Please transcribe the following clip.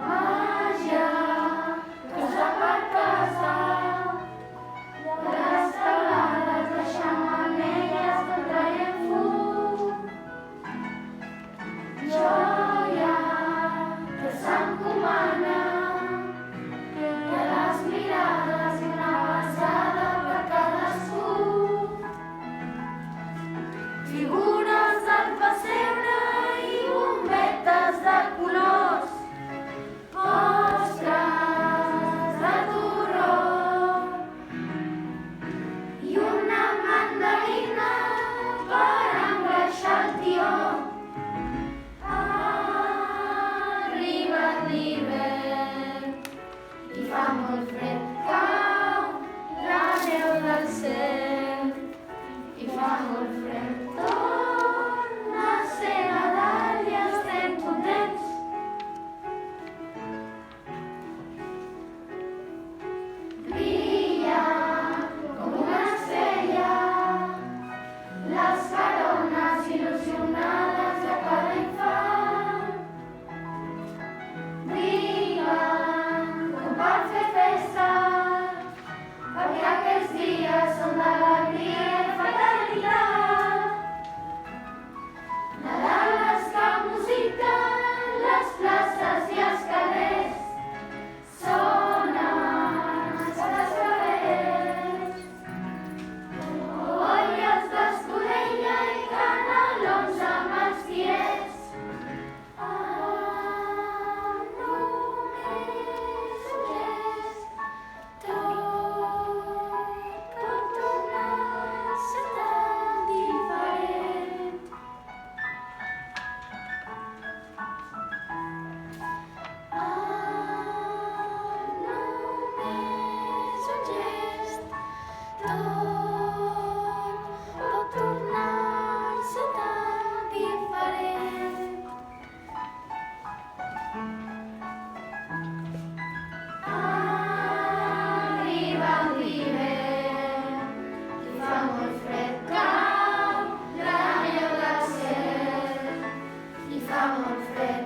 Màgia, casa per casa, les teulades de xemeneies que traiem fum. Joia que s'encomana, que les mirades i una besada per cadascú. Figures del pessebre i bombetes de colors, postres de torró i una mandarina per engreixar el tió. Arriba l'hivern i fa molt fred, cau la neu del cel i fa molt fred. Torna a ser Nadal i estem contents. Brilla com una estrella les carones il·lusionades de cada infant. Briguen com per fer festa, perquè aquests dies són d'alegria i fraternitat. Nadal és que musiquen les places i els carrers, sonen els cascabels, olles d'escudella i canelons amb els tiets. Només un gest, tot pot tornar a ser tan diferent. Només un gest, tot pot tornar a ser tan diferent. Arriba l'hivern i fa molt fred, cau la neu del cel i fa molt fred.